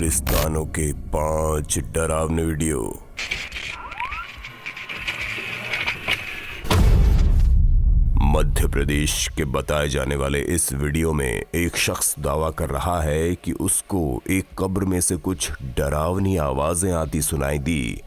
कब्रिस्तानों के 5 डरावने वीडियो। मध्य प्रदेश के बताए जाने वाले इस वीडियो में एक शख्स दावा कर रहा है कि उसको एक कब्र में से कुछ डरावनी आवाजें आती सुनाई दी।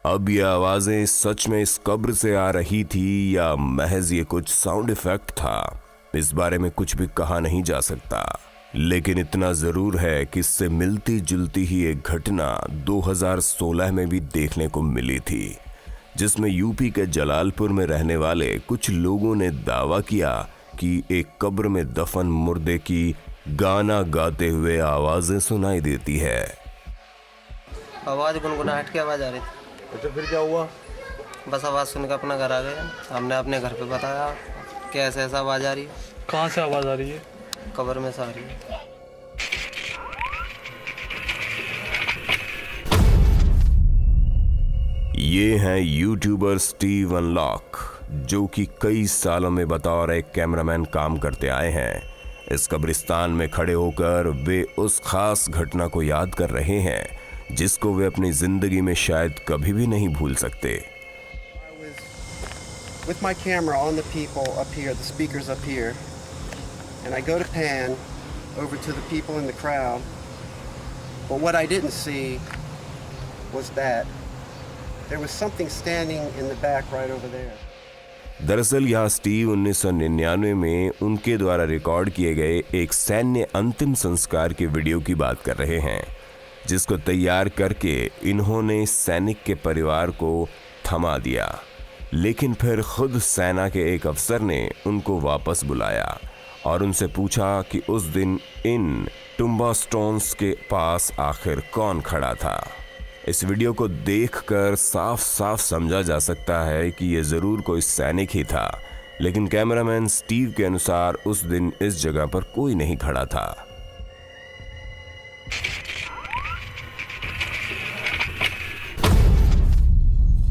अब ये आवाजें सच में इस कब्र से आ रही थी या महज ये कुछ साउंड इफेक्ट था, इस बारे में कुछ भी कहा नहीं जा सकता। लेकिन इतना जरूर है कि इससे मिलती जुलती ही एक घटना 2016 में भी देखने को मिली थी, जिसमें यूपी के जलालपुर में रहने वाले कुछ लोगों ने दावा किया कि एक कब्र में दफन मुर्दे की गाना गाते हुए आवाजें सुनाई देती है। आवाज गुनगुनाहट की आवाज आ रही थी। अच्छा, फिर क्या हुआ? बस आवाज़ सुनकर अपना घर आ गए। हमने अपने घर पे बताया कि ऐसा आवाज़ आ रही है। कहाँ से आवाज़ आ रही है? कब्र में से आ रही है। ये हैं यूट्यूबर स्टीव अनलॉक, जो कि कई सालों में बतौर एक कैमरामैन काम करते आए हैं। इस कब्रिस्तान में खड़े होकर वे उस खास घटना को याद कर रहे हैं जिसको वे अपनी जिंदगी में शायद कभी भी नहीं भूल सकते। With my camera on the people up here, the speakers up here, and I go to pan over to the people in the crowd. But what I didn't see was that there was something standing in the back right over there. दरअसल यहाँ Steve 1999 में उनके द्वारा record किए गए एक सैन्य अंतिम संस्कार के वीडियो की बात कर रहे हैं, जिसको तैयार करके इन्होंने सैनिक के परिवार को थमा दिया। लेकिन फिर खुद सेना के एक अफसर ने उनको वापस बुलाया और उनसे पूछा कि उस दिन इन टुम्बास्टोन्स के पास आखिर कौन खड़ा था। इस वीडियो को देखकर साफ साफ समझा जा सकता है कि यह जरूर कोई सैनिक ही था, लेकिन कैमरामैन स्टीव के अनुसार उस दिन इस जगह पर कोई नहीं खड़ा था।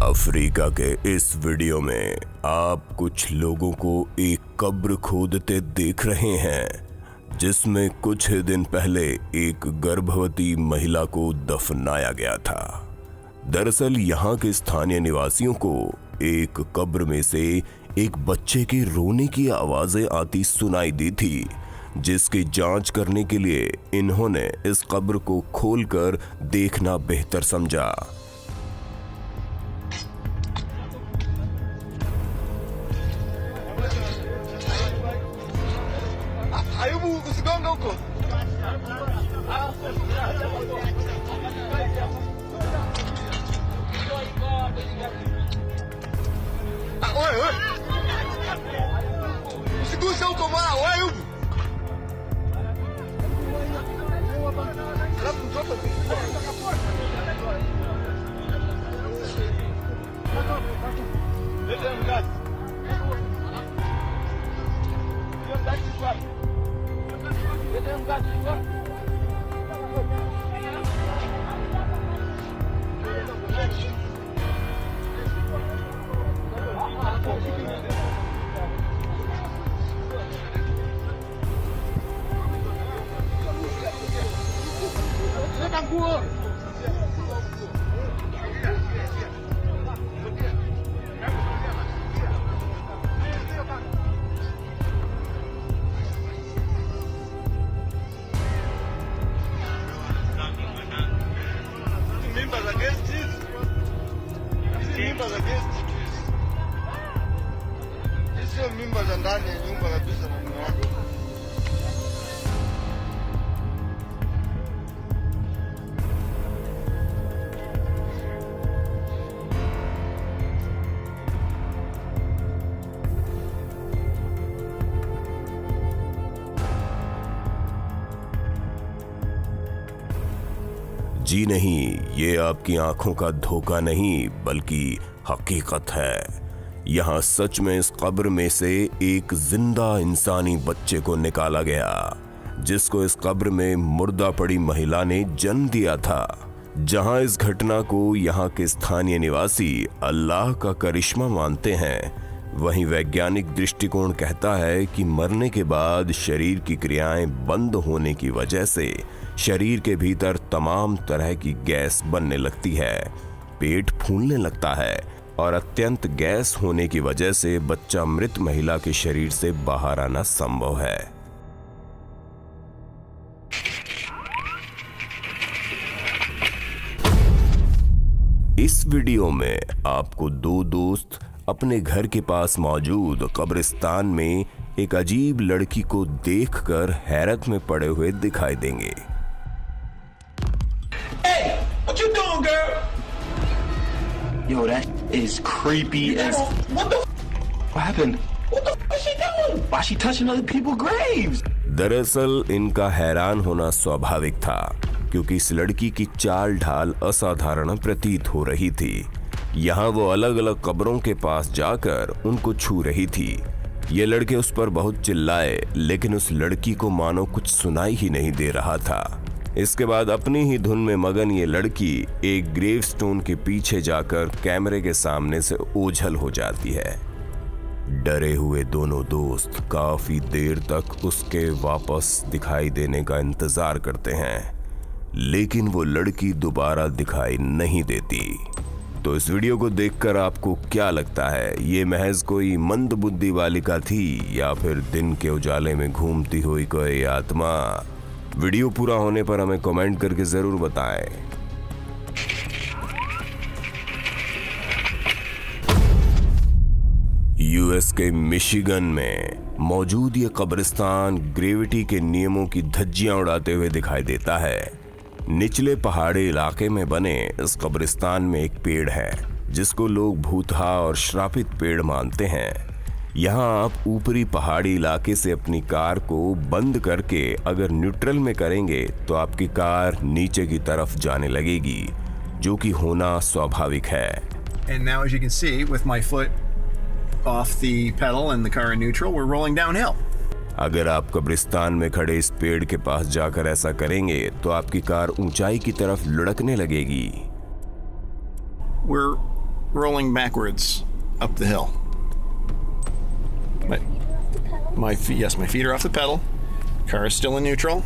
अफ्रीका के इस वीडियो में आप कुछ लोगों को एक कब्र खोदते देख रहे हैं, जिसमें कुछ ही दिन पहले एक गर्भवती महिला को दफनाया गया था। दरअसल यहाँ के स्थानीय निवासियों को एक कब्र में से एक बच्चे के रोने की आवाजें आती सुनाई दी थी, जिसकी जांच करने के लिए इन्होंने इस कब्र को खोलकर देखना बेहतर समझा। Mimba za ndani ya nyumba kabisa na mume wake. जी नहीं, ये आपकी आंखों का धोखा नहीं बल्कि हकीकत है। यहाँ सच में इस कब्र में से एक जिंदा इंसानी बच्चे को निकाला गया, जिसको इस कब्र में मुर्दा पड़ी महिला ने जन्म दिया था। जहाँ इस घटना को यहाँ के स्थानीय निवासी अल्लाह का करिश्मा मानते हैं, वहीं वैज्ञानिक दृष्टिकोण कहता है कि मरने के बाद शरीर की क्रियाएं बंद होने की वजह से शरीर के भीतर तमाम तरह की गैस बनने लगती है, पेट फूलने लगता है और अत्यंत गैस होने की वजह से बच्चा मृत महिला के शरीर से बाहर आना संभव है। इस वीडियो में आपको दो दोस्त अपने घर के पास मौजूद कब्रिस्तान में एक अजीब लड़की को देखकर हैरत में पड़े हुए दिखाई देंगे। Hey, what you doing, girl? Yo, that is creepy as. What the? What happened? What the f is she doing? Why she touching other people's graves? दरअसल इनका हैरान होना स्वाभाविक था, क्योंकि इस लड़की की चाल ढाल असाधारण प्रतीत हो रही थी। यहाँ वो अलग अलग कब्रों के पास जाकर उनको छू रही थी। ये लड़के उस पर बहुत चिल्लाए, लेकिन उस लड़की को मानो कुछ सुनाई ही नहीं दे रहा था। इसके बाद अपनी ही धुन में मगन ये लड़की एक ग्रेवस्टोन के पीछे जाकर कैमरे के सामने से ओझल हो जाती है। डरे हुए दोनों दोस्त काफी देर तक उसके वापस दिखाई देने का इंतजार करते हैं, लेकिन वो लड़की दोबारा दिखाई नहीं देती। तो इस वीडियो को देखकर आपको क्या लगता है, ये महज कोई मंद बुद्धि बालिका थी या फिर दिन के उजाले में घूमती हुई कोई आत्मा? वीडियो पूरा होने पर हमें कमेंट करके जरूर बताएं। यूएस के मिशिगन में मौजूद ये कब्रिस्तान ग्रेविटी के नियमों की धज्जियां उड़ाते हुए दिखाई देता है। निचले पहाड़ी इलाके में बने इस कब्रिस्तान में एक पेड़ है, जिसको लोग भूतहा और श्रापित पेड़ मानते हैं। यहाँ आप ऊपरी पहाड़ी इलाके से अपनी कार को बंद करके अगर न्यूट्रल में करेंगे तो आपकी कार नीचे की तरफ जाने लगेगी, जो कि होना स्वाभाविक है। And now, as you can see, with my foot off the pedal and the car in neutral, we're rolling downhill. अगर आप कब्रिस्तान में खड़े इस पेड़ के पास जाकर ऐसा करेंगे तो आपकी कार ऊंचाई की तरफ लुढ़कने लगेगी। We're rolling backwards up the hill. My feet are off the pedal. Car is still in neutral.